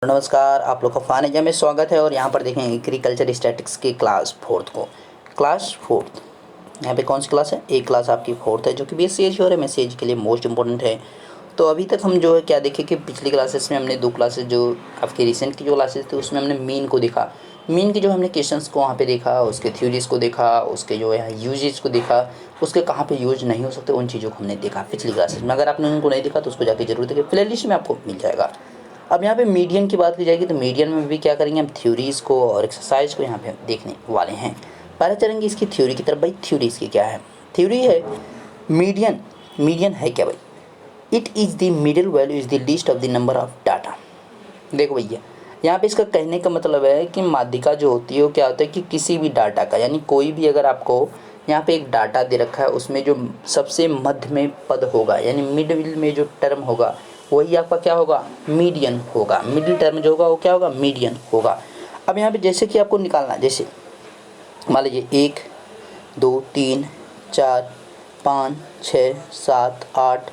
नमस्कार, आप लोग का फ़ान एग्जाम में स्वागत है। और यहाँ पर देखें एग्रीकल्चर स्टैटिक्स की क्लास फोर्थ यहाँ पे कौन सी क्लास है? एक क्लास आपकी फोर्थ है जो कि BSc और MSc के लिए मोस्ट इंपॉर्टेंट है। तो अभी तक हम जो है क्या देखें कि पिछली क्लासेस में हमने दो क्लासेस जो आपकी रिसेंट की जो क्लासेस थी उसमें हमने मीन को देखा। मीन के जो हमने क्वेश्चंस को वहाँ पे देखा, उसके थ्योरीज़ को देखा, उसके जो है यूजेस को देखा, उसके कहाँ पे यूज नहीं हो सकते उन चीज़ों को हमने देखा पिछली क्लासेस में। अगर आपने उनको नहीं देखा तो उसको जाके जरूर देखें, प्ले लिस्ट में आपको मिल जाएगा। अब यहाँ पे मीडियन की बात की जाएगी तो मीडियन में भी क्या करेंगे हम थ्योरीज़ को और एक्सरसाइज को यहाँ पे हम देखने वाले हैं। पहले चलेंगे इसकी थ्योरी की तरफ। भाई थ्योरी इसकी क्या है? थ्योरी है मीडियन। मीडियन है क्या भाई? It is the middle value is the least of the number of data. देखो भैया, यहाँ पे इसका कहने का मतलब है कि माध्यिका जो होती है वो क्या होता है कि किसी भी डाटा का, यानी कोई भी अगर आपको यहाँ पे एक डाटा दे रखा है उसमें जो सबसे मध्य में पद होगा यानी मिडिल में जो टर्म होगा वही आपका क्या होगा? मीडियन होगा। मिडिल टर्म जो होगा वो क्या होगा? मीडियन होगा। अब यहाँ पे जैसे कि आपको निकालना है, जैसे मान लीजिए 1 2 3 4 5 6 7 8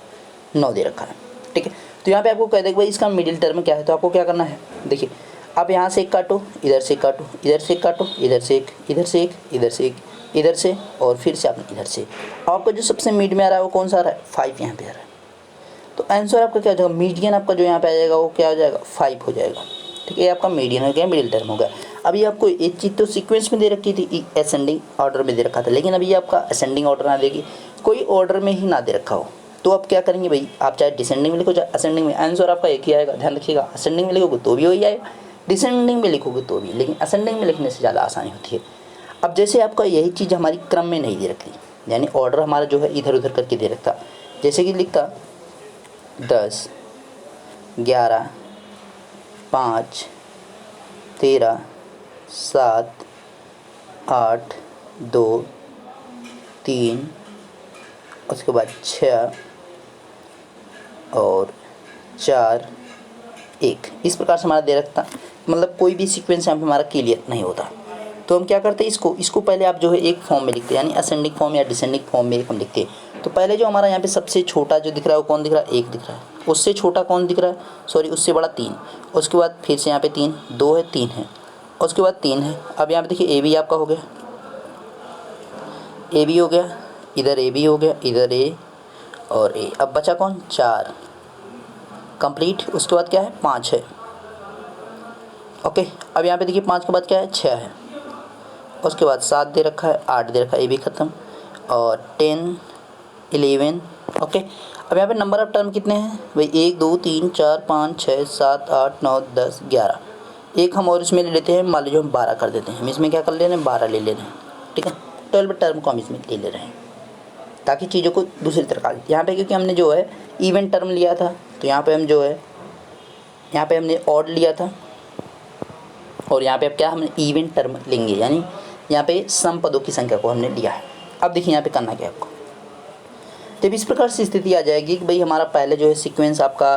9 दे रखा है, ठीक है। तो यहाँ पे आपको कह देगा भाई इसका मिडिल टर्म क्या है, तो आपको क्या करना है? देखिए, आप यहाँ से एक काटो, इधर से काटो, इधर से काटो, इधर से एक, इधर से एक, इधर से एक, इधर से, और फिर से आपने इधर से। आपका जो सबसे मिड में आ रहा है वो कौन सा आ रहा है? 5 यहाँ पे आ रहा है। तो आंसर आपका क्या हो जाएगा? मीडियन आपका जो यहाँ पे आ जाएगा वो क्या हो जाएगा? 5 हो जाएगा, ठीक है। ये आपका मीडियन हो गया, मिडिल टर्म हो गया। अभी आपको एक चीज़ तो सीक्वेंस में दे रखी थी, असेंडिंग ऑर्डर में दे रखा था, लेकिन अभी आपका असेंडिंग ऑर्डर ना देगी, कोई ऑर्डर में ही ना दे रखा हो, तो आप क्या करेंगे भाई? आप चाहे डिसेंडिंग में लिखो चाहे असेंडिंग में, आंसर आपका एक ही आएगा। ध्यान रखिएगा, असेंडिंग में लिखोगे तो भी वही आएगा, डिसेंडिंग में लिखोगे तो भी, लेकिन असेंडिंग में लिखने से ज़्यादा आसानी होती है। अब जैसे आपका यही चीज़ हमारी क्रम में नहीं दे रखी, यानी ऑर्डर हमारा जो है इधर उधर करके दे रखता, जैसे कि लिखता 10 11 5 13 7 8 2 3 उसके बाद 6 और 4 1, इस प्रकार से हमारा दे रखता। मतलब कोई भी सीक्वेंस यहाँ पे हमारा क्लियर नहीं होता। तो हम क्या करते हैं, इसको पहले आप जो है एक फॉर्म में लिखते हैं, यानी असेंडिंग फॉर्म या डिसेंडिंग फॉर्म में एक हम लिखते हैं। तो पहले जो हमारा यहाँ पे सबसे छोटा जो दिख रहा है वो कौन दिख रहा है? 1 दिख रहा है। उससे छोटा कौन दिख रहा है? सॉरी, उससे बड़ा 3। उसके बाद फिर से यहाँ पे 3, 2 है, 3 है, उसके बाद 3 है। अब यहाँ पे देखिए ए बी आपका हो गया, ए बी हो गया, इधर ए बी हो गया, इधर ए और ए। अब बचा कौन? 4 कंप्लीट। उसके बाद क्या है? 5 है, ओके। अब यहाँ पे देखिए 5 के बाद क्या है? 6 है, उसके बाद 7 दे रखा है, 8 दे रखा है, ये भी ख़त्म, और 10 11, ओके। अब यहाँ पे नंबर ऑफ टर्म कितने हैं भाई? 1 2 3 4 5 6 7 8 9 10 11। एक हम और इसमें ले लेते हैं, मान लीजिए हम 12 कर देते हैं। हम इसमें क्या कर ले रहे हैं? 12 ले रहे हैं, ठीक है। 12 टर्म को हम इसमें ले ले रहे हैं ताकि चीज़ों को दूसरी तरह का। यहाँ पे क्योंकि हमने जो है इवेंट टर्म लिया था, तो यहाँ पे हम जो है यहाँ पे हमने ऑड लिया था, और यहाँ पे अब क्या हमने इवेंट टर्म लेंगे, यानी यहाँ पे सम पदों की संख्या को हमने लिया है। अब देखिए यहाँ पे करना क्या है आपको। जब इस प्रकार से स्थिति आ जाएगी कि भाई हमारा पहले जो है सीक्वेंस आपका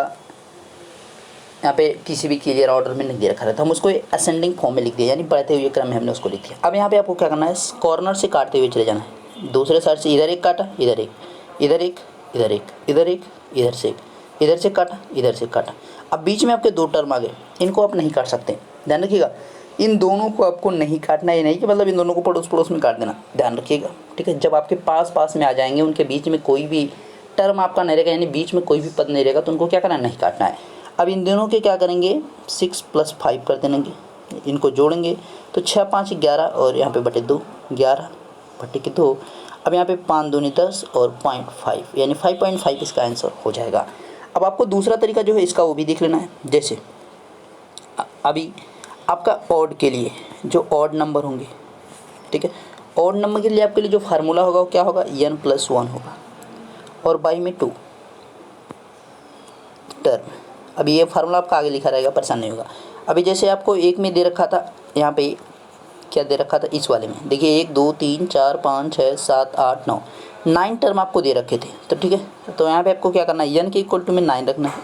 यहाँ पे किसी भी क्लियर ऑर्डर में नहीं दे रखा था, तो हम उसको असेंडिंग फॉर्म में लिख दिया, यानी बढ़ते हुए क्रम में हमने उसको लिख दिया। अब यहाँ पे आपको क्या करना है? कॉर्नर से काटते हुए चले जाना है। दूसरे साइड से इधर एक काटा, इधर एक, इधर एक, इधर एक, इधर एक, इधर से एक, इधर से काटा, इधर से काटा। अब बीच में आपके 2 टर्म आ गए, इनको आप नहीं काट सकते। ध्यान रखिएगा, इन दोनों को आपको नहीं काटना, ये नहीं कि मतलब इन दोनों को पड़ोस पड़ोस में काट देना। ध्यान रखिएगा, ठीक है। जब आपके पास पास में आ जाएंगे, उनके बीच में कोई भी टर्म आपका नहीं रहेगा, यानी बीच में कोई भी पद नहीं रहेगा, तो उनको क्या करना है? नहीं काटना है। अब इन दोनों के क्या करेंगे? 6 + 5 कर देंगे, इनको जोड़ेंगे तो 6 5 11, और यहाँ पे बटे 2 11 बटे के 2। अब यहाँ पे 5 दूनी 10 और 0.5, यानी 5.5 इसका आंसर हो जाएगा। अब आपको दूसरा तरीका जो है इसका वो भी देख लेना है। जैसे अभी आपका ऑड के लिए जो ऑड नंबर होंगे, ठीक है, ऑड नंबर के लिए आपके लिए जो फार्मूला होगा वो क्या होगा? n + 1 होगा, और बाई में 2 टर्म। अभी ये फार्मूला आपका आगे लिखा रहेगा, परेशान नहीं होगा। अभी जैसे आपको एक में दे रखा था, यहाँ पे क्या दे रखा था इस वाले में? देखिए 1 2 3 4 5 6 7 8 9 9 टर्म आपको दे रखे थे, तो ठीक है। तो यहाँ पे आपको क्या करना है? n के इक्वल टू में 9 रखना है,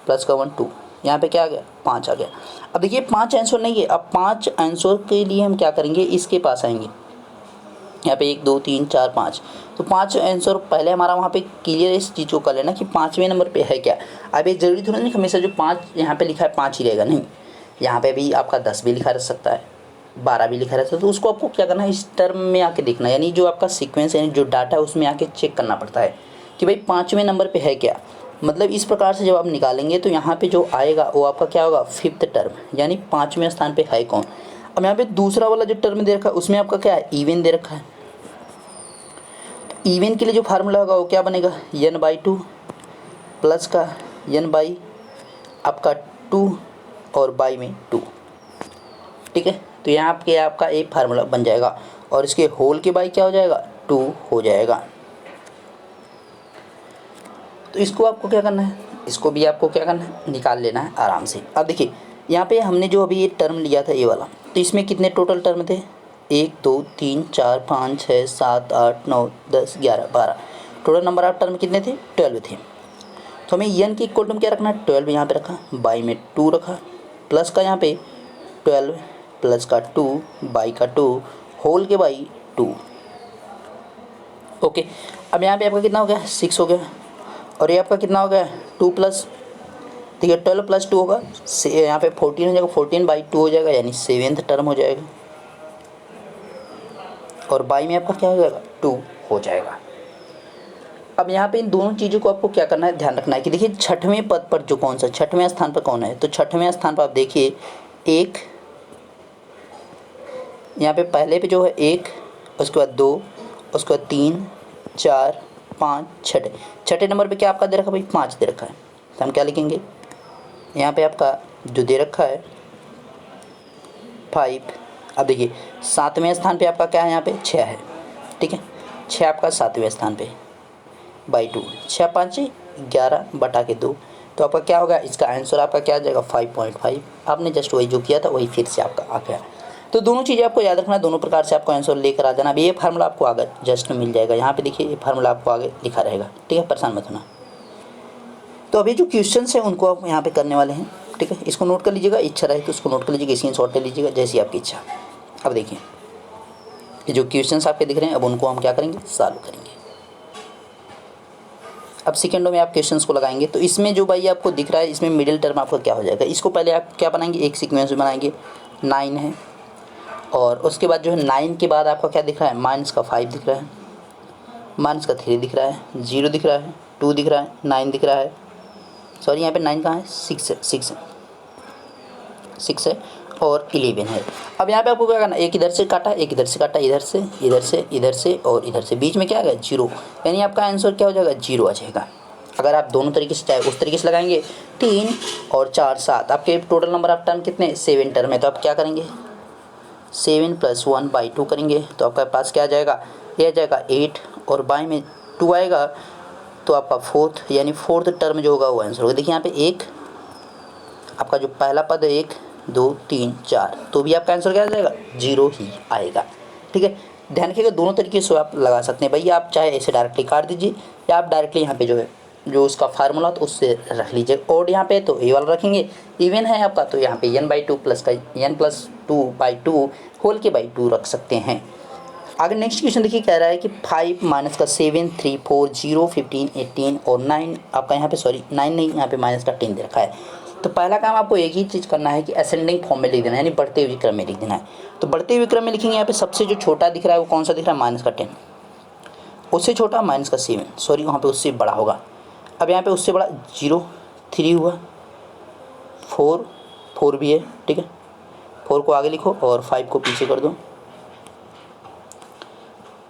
प्लस का 1 2, यहाँ पे क्या आ गया? 5 आ गया। अब देखिए 5 आंसर नहीं है, अब 5 आंसर के लिए हम क्या करेंगे? इसके पास आएंगे, यहाँ पे 1 2 3 4 5, तो 5 आंसर पहले हमारा वहाँ पे क्लियर इस चीज़ को कर लेना कि 5वें नंबर पे है क्या। अब ये जरूरी थोड़ा नहीं हमेशा जो 5 यहाँ पे लिखा है 5 ही रहेगा, नहीं, यहाँ पे भी आपका 10 भी लिखा रह सकता है, 12 भी लिखा रह सकता है। तो उसको आपको क्या करना है, इस टर्म में आके देखना, यानी जो आपका सीक्वेंस यानी जो डाटा है उसमें आके चेक करना पड़ता है कि भाई 5वें नंबर पर है क्या। मतलब इस प्रकार से जब आप निकालेंगे तो यहाँ पे जो आएगा वो आपका क्या होगा, 5th टर्म, यानी 5वें स्थान पे है कौन। अब यहाँ पे दूसरा वाला जो टर्म दे रखा है उसमें आपका क्या है, इवन दे रखा है। इवन के लिए जो फार्मूला होगा वो क्या बनेगा, n/2 प्लस का n बाई आपका 2 और बाई में 2, ठीक है। तो यहाँ पे आपका एक फार्मूला बन जाएगा और इसके होल के बाई क्या हो जाएगा, 2 हो जाएगा। तो इसको आपको क्या करना है, इसको भी आपको क्या करना है, निकाल लेना है आराम से। अब देखिए यहाँ पे हमने जो अभी ये टर्म लिया था ये वाला, तो इसमें कितने टोटल टर्म थे, 1 2 3 4 5 6 7 8 9 10 11 12, टोटल नंबर ऑफ टर्म कितने थे, 12 थे। तो हमें n की इक्वल टर्म क्या रखना है, 12 यहाँ पे रखा, बाई में 2 रखा, प्लस का यहाँ पे 12 प्लस का 2 बाई का 2 होल के बाई 2, ओके। अब यहाँ पे आपका कितना हो गया, 6 हो गया, और ये आपका कितना हो गया, 2 प्लस, ठीक है, 12 प्लस 2 होगा, यहाँ पे 14 हो जाएगा, 14/2 हो जाएगा, यानी 7th टर्म हो जाएगा, और बाई में आपका क्या हो जाएगा, 2 हो जाएगा। अब यहाँ पे इन दोनों चीज़ों को आपको क्या करना है, ध्यान रखना है कि देखिए 6वें पद पर जो कौन सा 6वें स्थान पर कौन है, तो 6वें स्थान पर आप देखिए 1, यहाँ पे पहले पे जो है 1, उसके बाद 2, उसके बाद 3 4 5 छठे नंबर पे क्या आपका दे रखा है भाई, 5 दे रखा है। तो हम क्या लिखेंगे, यहाँ पे आपका जो दे रखा है 5। अब देखिए 7वें स्थान पे आपका क्या है, यहाँ पे 6 है, ठीक है, 6 आपका 7वें स्थान पे बाई 2, 6 5 11/2, तो आपका क्या होगा, इसका आंसर आपका क्या आ जाएगा, 5.5। आपने जस्ट वही जो किया था वही फिर से आपका आ गया। तो दोनों चीज़ें आपको याद रखना, दोनों प्रकार से आपको आंसर लेकर आ जाना। अब ये फार्मूला आपको आगे जस्ट मिल जाएगा, यहाँ पे देखिए ये फार्मूला आपको आगे लिखा रहेगा, ठीक है, परेशान मत होना। तो अभी जो क्वेश्चन है उनको आप यहाँ पे करने वाले हैं, ठीक है, इसको नोट कर लीजिएगा, इच्छा रहे तो उसको नोट कर लीजिएगा, स्क्रीनशॉट ले लीजिएगा, जैसी आपकी इच्छा। अब देखिए ये जो क्वेश्चन आपके दिख रहे हैं अब उनको हम क्या करेंगे, सॉल्व करेंगे। अब सेकेंडों में आप क्वेश्चंस को लगाएंगे, तो इसमें जो भाई आपको दिख रहा है इसमें मिडिल टर्म आपका क्या हो जाएगा, इसको पहले आप क्या बनाएंगे, एक सीक्वेंस में बनाएंगे, 9 है, और उसके बाद जो है 9 के बाद आपका क्या दिख रहा है, -5 दिख रहा है, -3 दिख रहा है, 0 दिख रहा है, 2 दिख रहा है, 9 दिख रहा है, सॉरी यहाँ पे 9 कहाँ है, 6 है और 11 है। अब यहाँ पे आपको क्या करना है, एक इधर से काटा, एक इधर से काटा, इधर से इधर से इधर से और इधर से, बीच में क्या आ गया, 0, यानी आपका आंसर क्या हो जाएगा, 0 आ जाएगा। अगर आप दोनों तरीके से चाहे उस तरीके से लगाएंगे, 3 और 4 7, आपके टोटल नंबर ऑफ टर्म कितने, 7 टर्म है, तो आप क्या करेंगे, 7 + 1/2 करेंगे, तो आपके पास क्या आ जाएगा, ये आ जाएगा 8 और बाई में 2 आएगा, तो आपका 4th यानी 4th टर्म जो होगा वो आंसर होगा। देखिए यहाँ पे एक आपका जो पहला पद है 1 2 3 4, तो भी आपका आंसर क्या आ जाएगा, 0 ही आएगा, ठीक है। ध्यान रखिएगा दोनों तरीके से आप लगा सकते हैं भैया, आप चाहे ऐसे डायरेक्टली काट दीजिए या आप डायरेक्टली यहाँ पे जो है जो उसका फार्मूला तो उससे रख लीजिए, और यहाँ पे तो ए वाला रखेंगे, इवन है आपका तो यहाँ पे n/2 प्लस का n+2/2 होल के बाई 2 रख सकते हैं। आगे नेक्स्ट क्वेश्चन देखिए कह रहा है कि 5 माइनस का 7 3 4 0 15 18 और 9 आपका यहाँ पे सॉरी 9 नहीं, यहाँ पे -10 दे रखा है। तो पहला काम आपको एक ही चीज़ करना है कि असेंडिंग फॉर्म में लिख देना है, यानी बढ़ते हुए क्रम में लिख देना है। तो बढ़ते हुए क्रम में लिखेंगे, यहाँ पे सबसे जो छोटा दिख रहा है वो कौन सा दिख रहा है, -10, उससे छोटा -7, सॉरी वहाँ पे उससे बड़ा होगा। अब यहाँ पे उससे बड़ा 0 3 हुआ, 4 भी है, ठीक है, 4 को आगे लिखो और 5 को पीछे कर दो।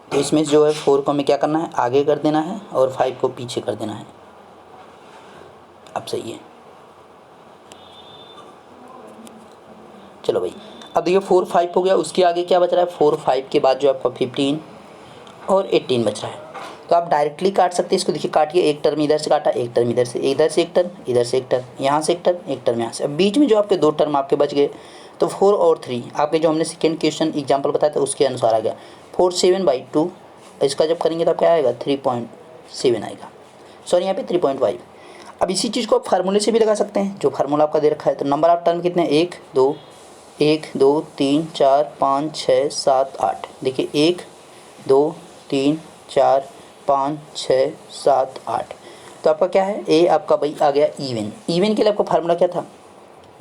तो इसमें जो है 4 को हमें क्या करना है, आगे कर देना है और 5 को पीछे कर देना है। अब सही है, चलो भाई। अब देखिए 4 5 हो गया, उसके आगे क्या बच रहा है, 4 5 के बाद जो आपका 15 और 18 बच रहा है। तो आप डायरेक्टली काट सकते हैं इसको, देखिए काटिए, एक टर्म इधर से काटा, एक टर्म इधर से, इधर से एक टर्म, इधर से एक टर्म, यहाँ से एक टर्म, एक टर्म यहाँ से। अब बीच में जो आपके 2 टर्म आपके बच गए, तो 4 और 3 आपके जो हमने सेकेंड क्वेश्चन एग्जाम्पल बताया था उसके अनुसार आ गया, 4 7/2, इसका जब करेंगे तो क्या आएगा, 3.7 आएगा, सॉरी यहाँ पे 3.5। अब इसी चीज़ को आप फार्मूले से भी लगा सकते हैं, जो फार्मूला आपका दे रखा है। तो नंबर ऑफ टर्म कितने, 1 2 3 4 5 6 7 8, देखिए 1 2 3 4 5 6 7 8। तो आपका क्या है, ए आपका भाई आ गया इवन। इवन के लिए आपका फार्मूला क्या था,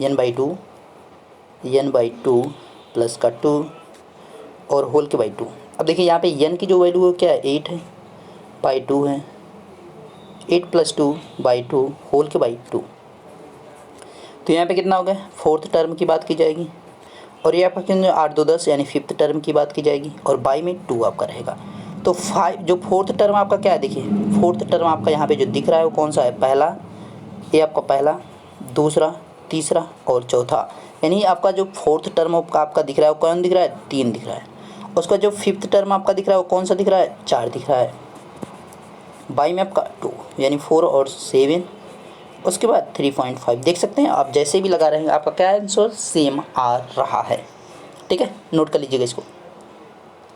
n/2 प्लस का 2 और होल के बाई 2। अब देखिए यहाँ पे n की जो वैल्यू है क्या है, 8 है, बाई 2 है, 8 + 2 बाई 2 होल के बाई 2। तो यहाँ पे कितना हो गया, फोर्थ टर्म की बात की जाएगी। और ये आपका कितना 8 2 10 यानी फिफ्थ टर्म की बात की जाएगी, और बाई में 2 आपका रहेगा। तो 5 जो फोर्थ टर्म आपका क्या है, देखिए फोर्थ टर्म आपका यहाँ पे जो दिख रहा है वो कौन सा है, पहला, ये आपका पहला, दूसरा, तीसरा और चौथा। यानी आपका जो फोर्थ टर्म आपका दिख रहा है वो कौन दिख रहा है, 3 दिख रहा है। उसका जो फिफ्थ टर्म आपका दिख रहा है वो कौन सा दिख रहा है, 4 दिख रहा है। बाई में आपका 2 यानी 4 और 7, उसके बाद 3.5। देख सकते हैं आप, जैसे भी लगा रहेंगे आपका क्या आंसर सेम आ रहा है। ठीक है, नोट कर लीजिएगा इसको,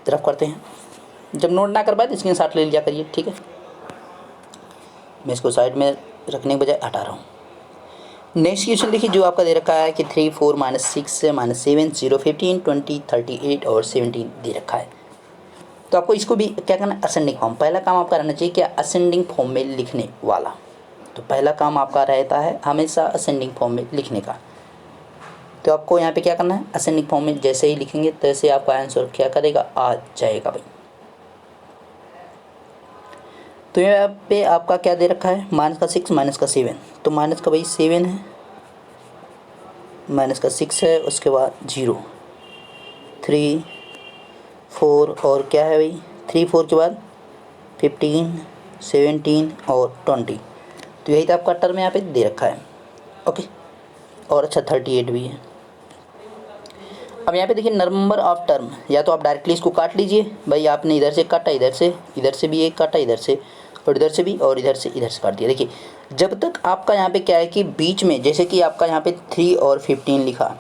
तरफ करते हैं। जब नोट ना कर पाए तो स्क्रीनशॉट ले लिया करिए। ठीक है, मैं इसको साइड में रखने के बजाय हटा रहा हूँ। नेक्स्ट क्वेश्चन देखिए, जो आपका दे रखा है कि 3 4 -6 -7 0 15 20 38 और 17 दे रखा है। तो आपको इसको भी क्या करना है, असेंडिंग फॉर्म। पहला काम आपका रहना चाहिए क्या, असेंडिंग फॉर्म में लिखने वाला। तो पहला काम आपका रहता है हमेशा असेंडिंग फॉर्म में लिखने का। तो आपको यहाँ पे क्या करना है, असेंडिंग फॉर्म में जैसे ही लिखेंगे तैसे आपका आंसर क्या करेगा, आ जाएगा भाई। तो यहाँ पे आपका क्या दे रखा है, -6 -7। तो माइनस का भाई 7 है, -6 है, उसके बाद 0 3 4 और क्या है भाई, 3 4 के बाद 15 17 और 20। तो यही तो आपका टर्म यहाँ पे दे रखा है। ओके, और अच्छा 38 भी है। अब यहाँ पे देखिए नंबर ऑफ टर्म, या तो आप डायरेक्टली इसको काट लीजिए भाई, आपने इधर से काटा, इधर से भी एक काटा, इधर से और इधर से भी, और इधर से काट दिया। देखिए जब तक आपका यहाँ पे क्या है कि बीच में, जैसे कि आपका यहाँ पे 3 और 15 लिखा,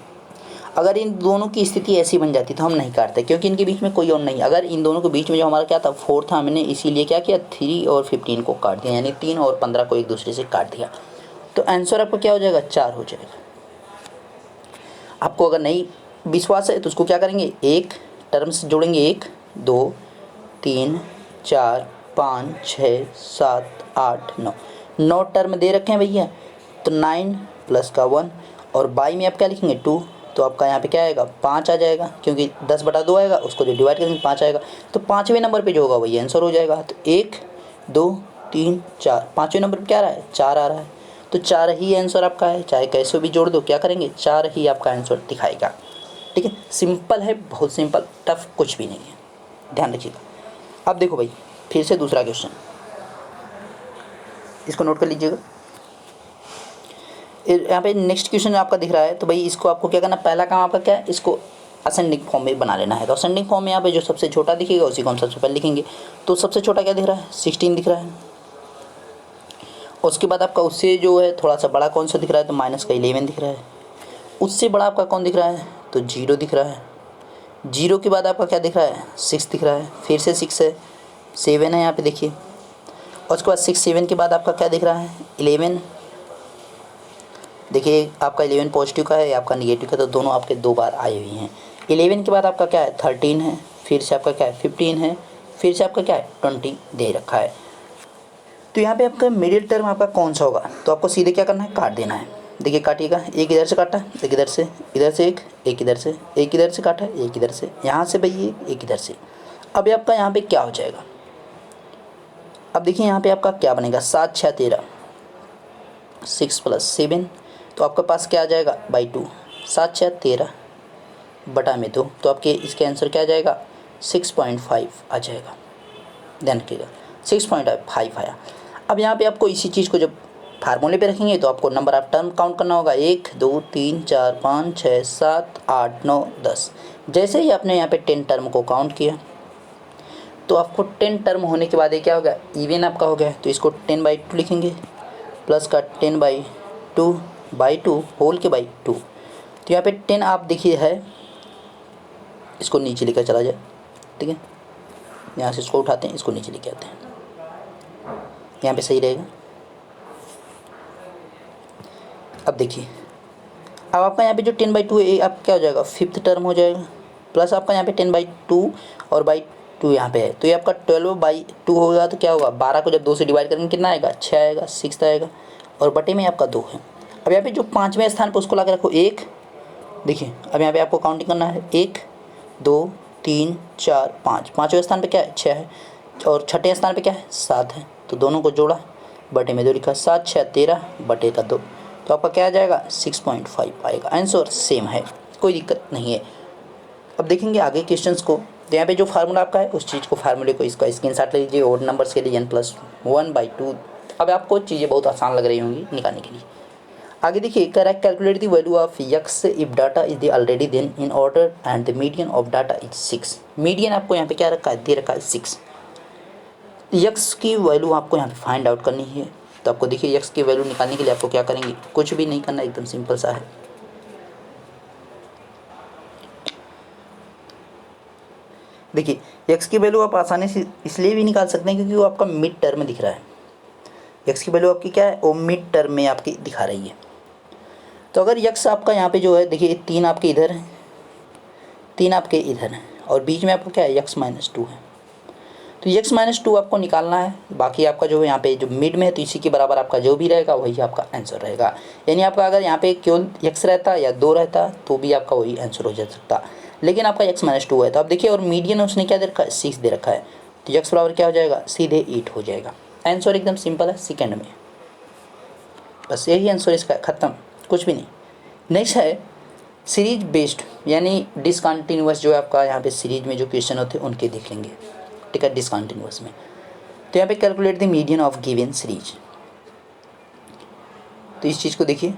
अगर इन दोनों की स्थिति ऐसी बन जाती तो हम नहीं काटते, क्योंकि इनके बीच में कोई और नहीं। अगर इन दोनों के बीच में जो हमारा क्या था 4 था, हमने इसीलिए क्या किया 3 और 15 को काट दिया, यानी 3 और 15 को एक दूसरे से काट दिया। तो आंसर आपका क्या हो जाएगा, 4 हो जाएगा। आपको अगर नहीं विश्वास है तो उसको क्या करेंगे, एक टर्म से जोड़ेंगे, 1 2 3 4 5 6 7 8 9, 9 टर्म दे रखे हैं भैया। तो 9 प्लस का 1 और बाई में आप क्या लिखेंगे 2। तो आपका यहाँ पे क्या आएगा, 5 आ जाएगा, क्योंकि 10/2 आएगा, उसको जो डिवाइड करेंगे 5 आएगा। तो 5वें नंबर पे जो होगा वही आंसर हो जाएगा। तो 1 2 3 4, 5वें नंबर पे क्या आ रहा है, 4 आ रहा है। तो 4 ही आंसर आपका है, चाहे कैसे भी जोड़ दो, क्या करेंगे 4 ही आपका आंसर दिखाएगा। ठीक है, सिंपल है, बहुत सिंपल, टफ कुछ भी नहीं है, ध्यान रखिएगा। अब देखो भाई, फिर से दूसरा क्वेश्चन, इसको नोट कर लीजिएगा। यहाँ पे नेक्स्ट क्वेश्चन आपका दिख रहा है, तो भाई इसको आपको क्या करना, पहला काम आपका क्या है, इसको असेंडिंग फॉर्म में बना लेना है। तो असेंडिंग फॉर्म में यहाँ पे जो सबसे छोटा दिखेगा उसी को हम सबसे पहले लिखेंगे। तो सबसे छोटा क्या दिख रहा है, 16 दिख रहा है। उसके बाद आपका उससे जो है थोड़ा सा बड़ा कौन सा दिख रहा है, तो -11 दिख रहा है। उससे बड़ा आपका कौन दिख रहा है, तो 0 दिख रहा है। 0 के बाद आपका क्या दिख रहा है, 6 दिख रहा है। फिर से 6 है, 7 है यहाँ पे देखिए। और उसके बाद 6 7 के बाद आपका क्या दिख रहा है, 11। देखिए आपका 11 पॉजिटिव का है, आपका निगेटिव का, तो दोनों आपके 2 बार आए हुए हैं। 11 के बाद आपका क्या है, 13 है। फिर से आपका क्या है, 15 है। फिर से आपका क्या है, 20 दे रखा है। तो यहाँ पे आपका मिडिल टर्म आपका कौन सा होगा, तो आपको सीधे क्या करना है, काट देना है। देखिए काटिएगा, एक इधर से काटा, एक इधर से, एक इधर से, एक इधर से काटा, एक इधर से, यहाँ से भाई एक इधर से। अब आपका यहाँ पे क्या हो जाएगा, अब देखिए यहाँ पे आपका क्या बनेगा, 7 6 13, 6 + 7, तो आपके पास क्या आ जाएगा, बाई 2। 7 6 13 बटा में 2, तो आपके इसके आंसर क्या आ जाएगा, 6.5 आ जाएगा। ध्यान रखिएगा 6.5 आया। अब यहाँ पे आपको इसी चीज़ को जब फार्मूले पे रखेंगे तो आपको नंबर ऑफ टर्म काउंट करना होगा, 1 2 3 4 5 6 7 8 9 10। जैसे ही आपने यहाँ पे 10 टर्म को काउंट किया तो आपको 10 टर्म होने के बाद ये क्या होगा, इवन आपका हो गया। तो इसको 10/2 लिखेंगे, प्लस का 10/2 होल के बाई 2। तो यहाँ पे 10 आप देखिए है, इसको नीचे लेकर चला जाए। ठीक है, यहाँ से इसको उठाते हैं, इसको नीचे लेके आते हैं, यहाँ पे सही रहेगा। अब देखिए, अब आपका यहाँ पे जो 10/2 है, आप क्या हो जाएगा, फिफ्थ टर्म हो जाएगा। प्लस आपका यहाँ पे 10/2 और बाई 2 यहाँ पे है, तो ये आपका 12/2 होगा। तो क्या होगा, 12 को जब 2 से डिवाइड करेंगे कितना आएगा, 6 आएगा, 6 आएगा, और बटे में आपका 2 है। अब यहाँ पे जो 5वें स्थान पर उसको ला के रखो 1। देखिए अब यहाँ पे आपको काउंटिंग करना है, 1 2 3 4 5, 5वें स्थान पे क्या है, 6 है, और छठे स्थान पे क्या है, 7 है। तो दोनों को जोड़ा, बटे में 2 लिखा, 7 6 13 बटे का 2, तो आपका क्या आ जाएगा, 6.5 आएगा। आंसर सेम है, कोई दिक्कत नहीं है। अब देखेंगे आगे क्वेश्चंस को। तो यहाँ पे जो फार्मूला आपका है उस चीज़ को, फार्मूले को इसका स्क्रीनशॉट ले लीजिए। ओड नंबर्स के लिए n+1/2। अब आपको चीज़ें बहुत आसान लग रही होंगी निकालने के लिए। आगे देखिए, correct calculate the value of x if data is the already then in order and the median of data is 6। Median आपको यहाँ पे क्या रखा है, दे रखा है 6। x की वैल्यू आपको यहाँ पे फाइंड आउट करनी है। तो आपको देखिए x की वैल्यू निकालने के लिए आपको क्या करेंगे, कुछ भी नहीं करना, एकदम सिंपल सा है। देखिए x की वैल्यू आप आसानी से इसलिए भी निकाल सकते हैं क्योंकि वो आपका मिड टर्म में दिख रहा है। x की वैल्यू आपकी क्या है, वो मिड टर्म में आपकी दिखा रही है। तो अगर x आपका यहाँ पे जो है, देखिए 3 आपके इधर है, 3 आपके इधर है, और बीच में आपका क्या है, x-2 है। तो x-2 आपको निकालना है। बाकी आपका जो है यहाँ पे जो मिड में है, तो इसी के बराबर आपका जो भी रहेगा वही आपका आंसर रहेगा। यानी आपका अगर यहाँ पे केवल x रहता या 2 रहता तो भी आपका वही आंसर हो जा सकता, लेकिन आपका x-2 है। तो आप देखिए, और मीडियन उसने क्या दे रखा है, 6 दे रखा है। तो x बराबर क्या हो जाएगा, सीधे 8 हो जाएगा। आंसर एकदम सिंपल है, सेकेंड में। बस यही आंसर इसका, ख़त्म, कुछ भी नहीं। नेक्स्ट है सीरीज बेस्ड, यानी डिसकंटिन्यूअस जो है आपका यहाँ पे सीरीज में जो क्वेश्चन होते हैं उनके देख लेंगे, ठीक है, डिसकंटिन्यूअस में। तो यहाँ पे calculate the median of given series. तो इस चीज़ को देखिए,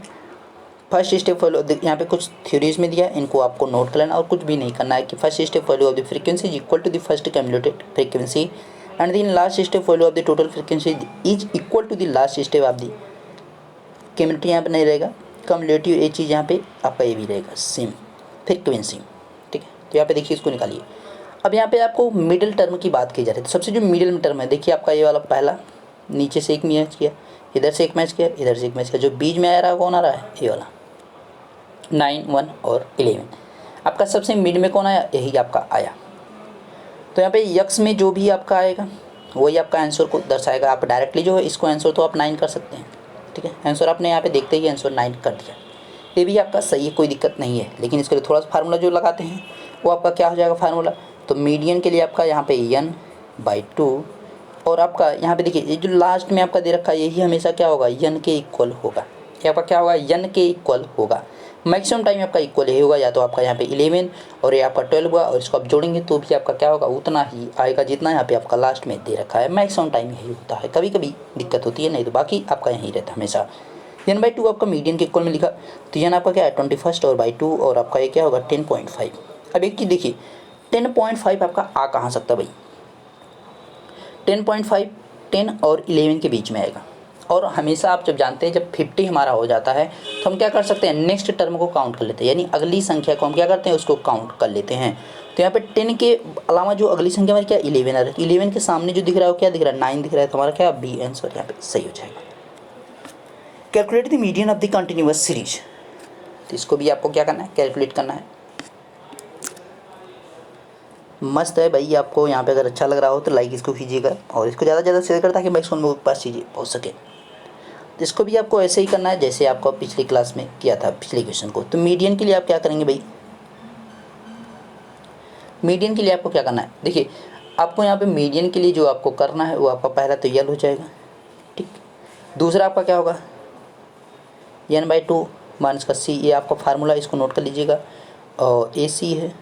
फर्स्ट स्टेप फॉलो, यहाँ पे कुछ थ्योरीज में दिया है, इनको आपको नोट कर लेना और कुछ भी नहीं करना है। कि first step follow of the frequency is equal to the first cumulated frequency and then last step follow of the total frequency is equal to the last step of the community. यहाँ पे नहीं रहेगा cumulative, ये चीज़ यहाँ पे आपका ये भी रहेगा सेम फ्रीक्वेंसी, ठीक है। तो यहाँ पे देखिए, इसको निकालिए। अब यहाँ पे आपको मिडिल टर्म की बात की जा रही है। तो सबसे जो मिडिल में टर्म है, देखिए आपका ये वाला पहला, नीचे से एक मैच किया, इधर से एक मैच किया, इधर से एक मैच किया, जो बीच में आ रहा है कौन आ रहा है, ये वाला 9 1 और 11। आपका सबसे मिड में कौन आया, यही आपका आया। तो यहाँ पे यक्स में जो भी आपका आएगा वही आपका आंसर को दर्शाएगा। आप डायरेक्टली जो है इसको आंसर तो आप 9 कर सकते हैं, ठीक है। आंसर आपने यहाँ पे देखते ही आंसर 9 कर दिया, ये भी आपका सही है, कोई दिक्कत नहीं है। लेकिन इसके लिए थोड़ा सा फार्मूला जो लगाते हैं वो आपका क्या हो जाएगा फार्मूला। तो मीडियन के लिए आपका यहाँ पे n/2, और आपका यहाँ पे देखिए ये जो लास्ट में आपका दे रखा है यही हमेशा क्या होगा, n के इक्वल होगा। ये आपका क्या होगा, n के इक्वल होगा। मैक्सिमम टाइम आपका इक्वल ही होगा, या तो आपका यहाँ पे 11 और ये आपका 12 हुआ, और इसको आप जोड़ेंगे तो भी आपका क्या होगा, उतना ही आएगा जितना यहाँ पे आपका लास्ट में दे रखा है। मैक्सिमम टाइम यही होता है, कभी कभी दिक्कत होती है, नहीं तो बाकी आपका यही रहता है हमेशा। n/2 आपका मीडियन के इक्वल में लिखा, तो n आपका क्या है 21 और बाई 2, और आपका ये क्या होगा 10.5। अब एक चीज़ देखिए, 10.5 आपका आ कहाँ सकता भाई, 10.5 10 और 11 के बीच में आएगा। और हमेशा आप जब जानते हैं जब 50 हमारा हो जाता है तो हम क्या कर सकते हैं, नेक्स्ट टर्म को काउंट कर लेते हैं, यानी अगली संख्या को हम क्या करते हैं, उसको काउंट कर लेते हैं। तो यहाँ पे 10 के अलावा जो अगली संख्या हमारी क्या 11 आ रही है, तो 11 के सामने जो दिख रहा है वो क्या दिख रहा है, 9 दिख रहा है। तो हमारा क्या बी आंसर यहाँ पे सही हो जाएगा। Calculate the median of the continuous series, तो इसको भी आपको क्या करना है, कैलकुलेट करना है। मस्त है भाई। आपको यहाँ पे अगर अच्छा लग रहा हो तो लाइक इसको कीजिएगा, और इसको ज़्यादा से ज़्यादा शेयर करता ताकि मैक्सिमम लोगों के पास चीज़ें पहुँच सके। तो इसको भी आपको ऐसे ही करना है जैसे आपको पिछली क्लास में किया था पिछले क्वेश्चन को। तो मीडियन के लिए आप क्या करेंगे भाई, मीडियन के लिए आपको क्या करना है, देखिए आपको यहाँ पे मीडियन के लिए जो आपको करना है वो आपका पहला तो यल हो जाएगा, ठीक। दूसरा आपका क्या होगा n/2 माइनस का c, ये आपका फार्मूला, इसको नोट कर लीजिएगा। और ए सी है,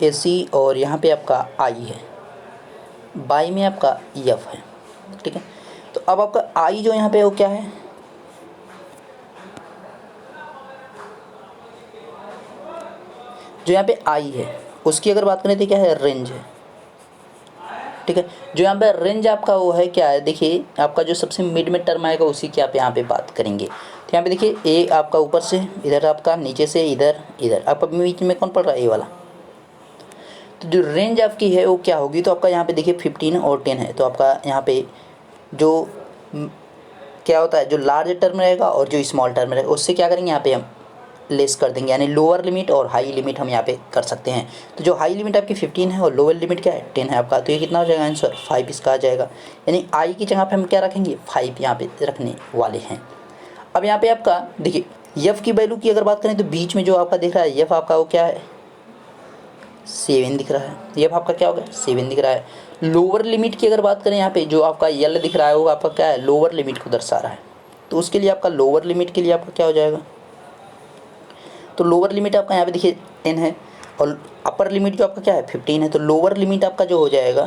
ए सी, और यहाँ पे आपका आई है, बाई में आपका एफ है, ठीक है। तो अब आपका आई जो यहाँ पे वो क्या है, जो यहाँ पे आई है उसकी अगर बात करें तो क्या है, रेंज है, ठीक है। जो यहाँ पे रेंज आपका वो है क्या है, देखिए आपका जो सबसे मिड में टर्म आएगा उसी की आप यहाँ पे बात करेंगे। तो यहाँ पे देखिए ए आपका ऊपर से इधर, आपका नीचे से इधर, इधर आपका बीच में कौन पड़ रहा है, ए वाला। तो जो रेंज आपकी है वो क्या होगी, तो आपका यहाँ पे देखिए 15 और 10 है। तो आपका यहाँ पे जो क्या होता है, जो लार्ज टर्म रहेगा और जो स्मॉल टर्म रहेगा उससे क्या करेंगे, यहाँ पे हम लेस कर देंगे, यानी लोअर लिमिट और हाई लिमिट हम यहाँ पे कर सकते हैं। तो जो हाई लिमिट आपकी 15 है और लोअर लिमिट क्या है 10 है आपका, तो ये कितना हो जाएगा आंसर 5 इसका आ जाएगा। यानी आई की जगह पे हम क्या रखेंगे 5 यहाँ पे रखने वाले हैं। अब यहाँ पे आपका देखिए यफ की वैल्यू की अगर बात करें तो बीच में जो आपका दिख रहा है यफ आपका वो क्या है 7 दिख रहा है, यफ आपका क्या होगा 7 दिख रहा है। लोअर लिमिट की अगर बात करें यहाँ पे जो आपका यल दिख रहा है वो आपका क्या है लोअर लिमिट को दर्शा रहा है, तो उसके लिए आपका लोअर लिमिट के लिए आपका क्या हो जाएगा, तो लोअर लिमिट आपका यहाँ पे देखिए 10 है और अपर लिमिट जो आपका क्या है 15 है, तो लोअर लिमिट आपका जो हो जाएगा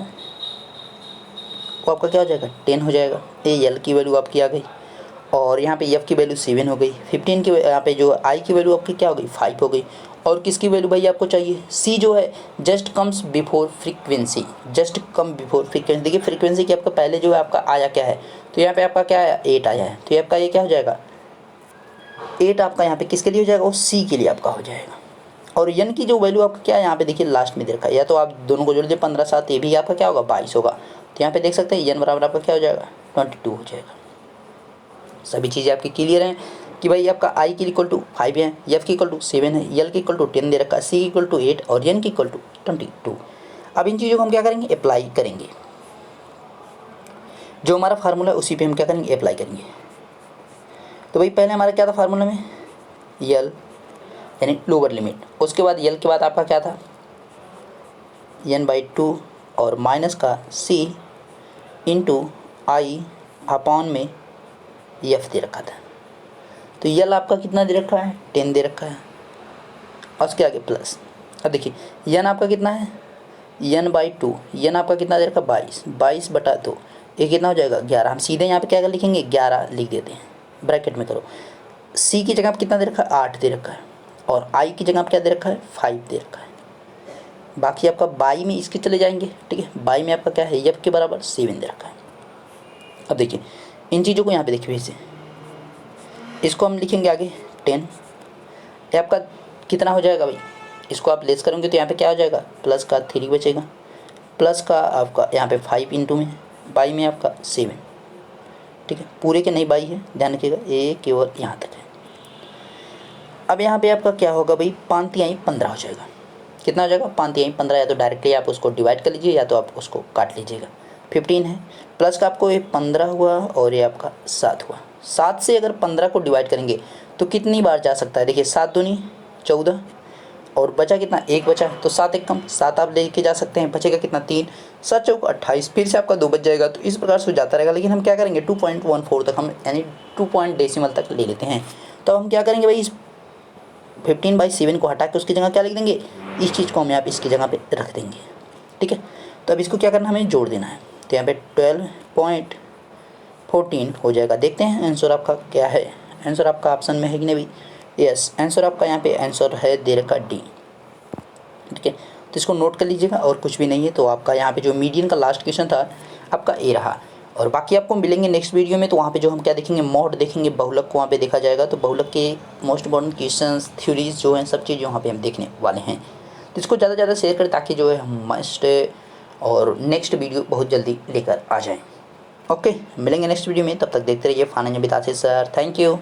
वो आपका क्या हो जाएगा 10 हो जाएगा। ये यल की वैल्यू आपकी आ गई और यहाँ पे एफ की वैल्यू 7 हो गई, 15 की यहाँ पे जो आई की वैल्यू आपकी क्या हो गई 5 हो गई। और किसकी वैल्यू भाई आपको चाहिए सी जो है just comes before frequency, just come before frequency. देखिए फ्रीक्वेंसी की आपका पहले जो है आपका आया क्या है, तो यहाँ पे आपका क्या आया 8 आया है, तो ये आपका ये क्या हो जाएगा 8 आपका यहाँ पे किसके लिए हो जाएगा वो सी के लिए आपका हो जाएगा। और यन की जो वैल्यू आपका क्या है यहाँ पे देखिए लास्ट में दे रखा है, या तो आप दोनों को जोड़ दीजिए 15 7 ये भी आपका क्या होगा 22 होगा, तो यहाँ पे देख सकते हैं यन बराबर आपका क्या हो जाएगा 22 हो जाएगा। सभी चीज़ें आपकी क्लियर हैं कि भाई आपका आई की इक्वल टू 5 है, एफ की इक्वल टू 7 है, यल की इक्वल टू 10 दे रखा है, सी की इक्वल टू 8 और एन की इक्वल टू 22। अब इन चीज़ों को हम क्या करेंगे अप्लाई करेंगे, जो हमारा फार्मूला है उसी पे हम क्या करेंगे अप्लाई करेंगे। तो भाई पहले हमारा क्या था फार्मूला में यल यानी लोअर लिमिट, उसके बाद यल के बाद आपका क्या था n/2 और माइनस का c इंटू आई अपॉन में एफ दे रखा था, तो यल आपका कितना दे रखा है 10 दे रखा है और उसके आगे प्लस। अब देखिए यन आपका कितना है n/2, यन आपका कितना दे रखा 22 बटा 2, ये कितना हो जाएगा 11। हम सीधे यहाँ पे क्या लिखेंगे 11 लिख देते हैं ब्रैकेट में करो। सी की जगह पर कितना दे रखा है 8 दे रखा है और आई की जगह पर क्या दे रखा है 5 दे रखा है। बाकी आपका बाई में इसके चले जाएंगे, ठीक है, बाई में आपका क्या है एफ के बराबर 7 दे रखा है। अब देखिए इन चीज़ों को यहाँ पे देखिए इसे इसको हम लिखेंगे आगे 10, ये आपका कितना हो जाएगा भाई, इसको आप लेस करेंगे तो यहाँ पे क्या हो जाएगा प्लस का 3 बचेगा, प्लस का आपका यहाँ पे 5 इंटू में बाई में आपका 7, ठीक है, पूरे के नहीं बाई है ध्यान रखिएगा, ये केवल यहाँ तक है। अब यहाँ पे आपका क्या होगा भाई 5 तिहाई 15 हो जाएगा, कितना हो जाएगा 5 तिहाई 15, या तो डायरेक्टली आप उसको डिवाइड कर लीजिए या तो आप उसको काट लीजिएगा। 15 है प्लस का आपको ये 15 हुआ और ये आपका 7 हुआ। 7 से अगर 15 को डिवाइड करेंगे तो कितनी बार जा सकता है, देखिए 7 दूनी 14 और बचा कितना 1 बचा, तो 7 एक कम 7 आप लेके जा सकते हैं, बचेगा कितना 3, 7 चौक 28, फिर से आपका 2 बच जाएगा। तो इस प्रकार से जाता रहेगा, लेकिन हम क्या करेंगे 2.14 तक हम यानी 2 पॉइंट डेसिमल तक ले लेते हैं। तो हम क्या करेंगे भाई इस 15/7 को हटा के उसकी जगह क्या लिख देंगे, इस चीज़ को हम यहाँ पे इसकी जगह पे रख देंगे, ठीक है। तो अब इसको क्या करना हमें जोड़ देना है, तो यहाँ पे 12.14 हो जाएगा। देखते हैं आंसर आपका क्या है, आंसर आपका ऑप्शन में है कि नहीं भाई, यस आंसर आपका यहाँ पे आंसर है दे रखा डी, ठीक है। तो इसको नोट कर लीजिएगा और कुछ भी नहीं है। तो आपका यहाँ पे जो मीडियन का लास्ट क्वेश्चन था आपका ए रहा, और बाकी आपको मिलेंगे नेक्स्ट वीडियो में। तो वहाँ पे जो हम क्या देखेंगे मोड देखेंगे, बहुलक को वहाँ पे देखा जाएगा। तो बहुलक के मोस्ट इंपॉर्टेंट क्वेश्चंस थ्योरीज जो हैं सब चीज़ वहाँ पे हम देखने वाले हैं। तो इसको ज़्यादा से ज़्यादा शेयर करें ताकि जो है हम मस्ट और नेक्स्ट वीडियो बहुत जल्दी लेकर आ जाएँ। ओके मिलेंगे नेक्स्ट वीडियो में, तब तक देखते रहिए फाना जबिता से सर, थैंक यू।